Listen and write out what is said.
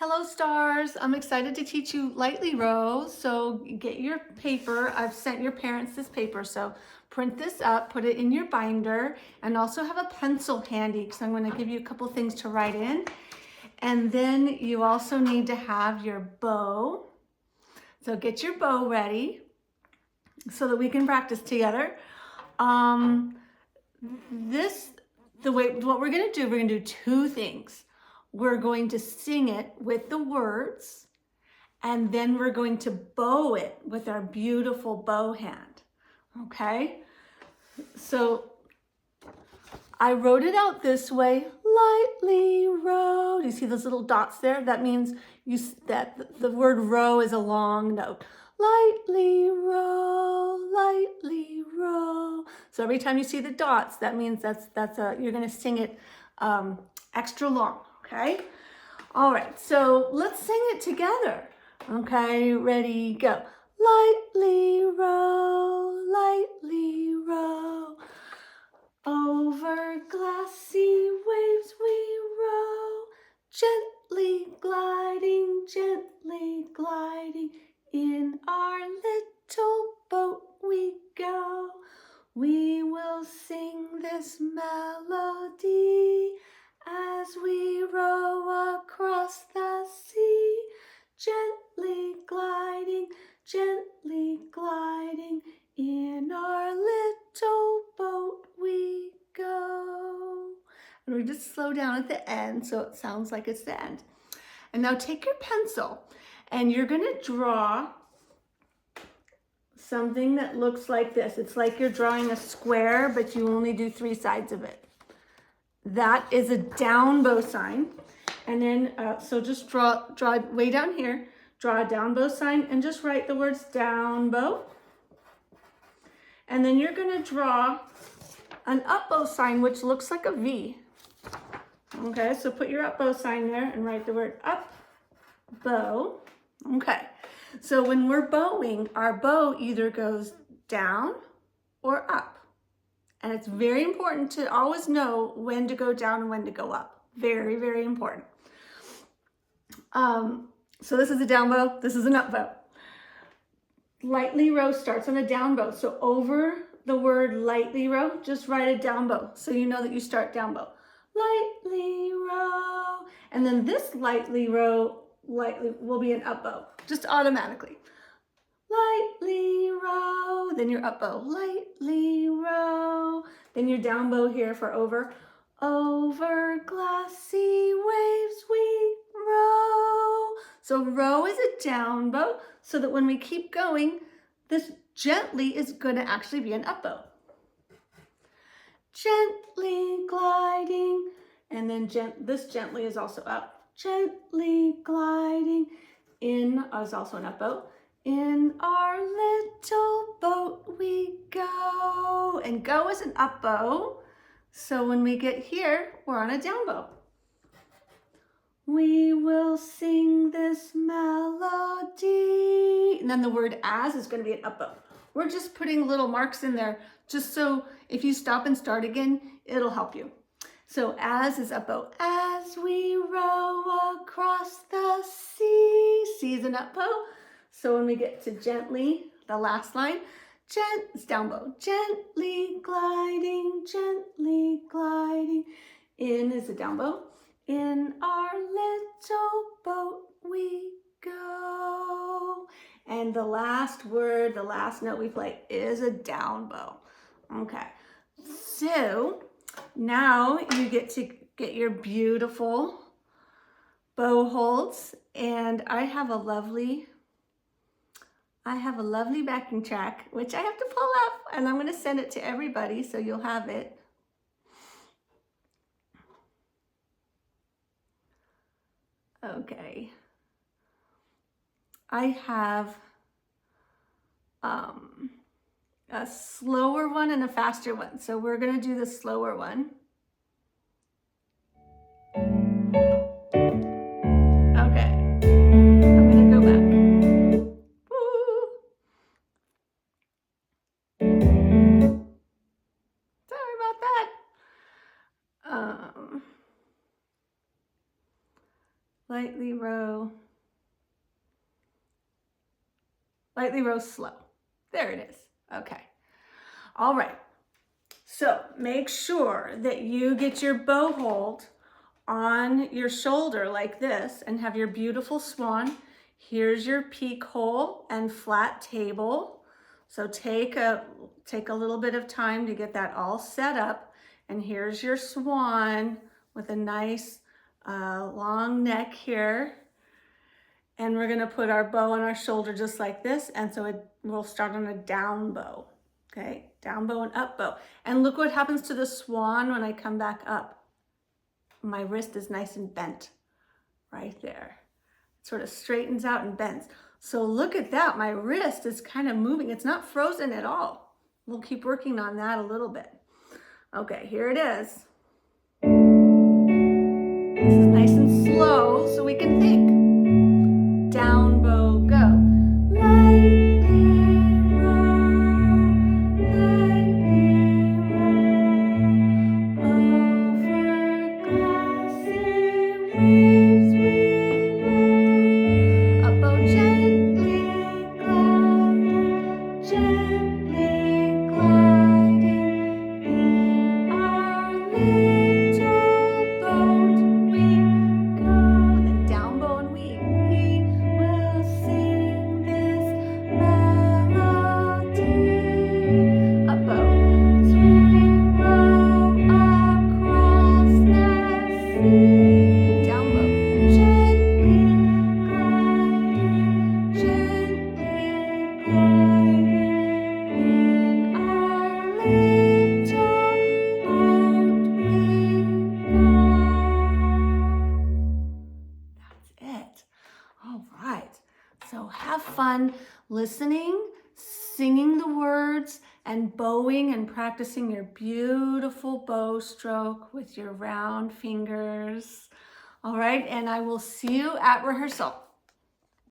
Hello stars, I'm excited to teach you lightly rows, so get your paper. I've sent your parents this paper, so print this up, put it in your binder, and also have a pencil handy because I'm going to give you a couple things to write in. And then you also need to have your bow. So get your bow ready so that we can practice together. What we're going to do, we're going to do two things. We're going to sing it with the words, and then we're going to bow it with our beautiful bow hand. Okay? So I wrote it out this way, lightly row. Do you see those little dots there? That means that the word row is a long note. Lightly row, lightly row. So every time you see the dots, that means you're going to sing it extra long. Okay? All right, so let's sing it together. Okay, ready, go. Lightly row, lightly row. Over glassy waves we row. Gently gliding, in our little boat we go. We will sing this melody as we row across the sea, gently gliding, in our little boat we go. And we just slow down at the end so it sounds like it's the end. And now take your pencil and you're going to draw something that looks like this. It's like you're drawing a square, but you only do 3 sides of it. That is a down bow sign. And then, so just draw way down here, draw a down bow sign and just write the words down bow. And then you're gonna draw an up bow sign, which looks like a V. Okay, so put your up bow sign there and write the word up bow. Okay, so when we're bowing, our bow either goes down or up. And it's very important to always know when to go down and when to go up. Very, very important. So this is a down bow, this is an up bow. Lightly row starts on a down bow. So over the word lightly row, just write a down bow so you know that you start down bow. Lightly row. And then this lightly row will be an up bow, just automatically. Lightly row, then your up bow, lightly row, then your down bow here for over. Over glassy waves we row. So row is a down bow, so that when we keep going, this gently is going to actually be an up bow. Gently gliding, and then this gently is also up. Gently gliding in is also an up bow. In our little boat we go. And go is an up bow. So when we get here, we're on a down bow. We will sing this melody. And then the word as is going to be an up bow. We're just putting little marks in there just so if you stop and start again, it'll help you. So as is up bow. As we row across the sea. C is an up bow. So when we get to gently, the last line, it's down bow. Gently gliding, in is a down bow. In our little boat we go. And the last word, the last note we play is a down bow. Okay, so now you get to get your beautiful bow holds, and I have a lovely backing track, which I have to pull up, and I'm going to send it to everybody so you'll have it. Okay. I have a slower one and a faster one. So we're going to do the slower one. Okay. I'm going to go back. Woo. Sorry about that. lightly row slow. There it is. Okay. All right. So make sure that you get your bow hold on your shoulder like this and have your beautiful swan. Here's your peak hole and flat table. So take a little bit of time to get that all set up. And here's your swan with a nice long neck here. And we're gonna put our bow on our shoulder just like this. And so we'll start on a down bow, okay? Down bow and up bow. And look what happens to the swan when I come back up. My wrist is nice and bent right there. It sort of straightens out and bends. So look at that, my wrist is kind of moving. It's not frozen at all. We'll keep working on that a little bit. Okay, here it is. This is nice and slow so we can think. Down bow, go. So have fun listening, singing the words, and bowing and practicing your beautiful bow stroke with your round fingers. All right, and I will see you at rehearsal.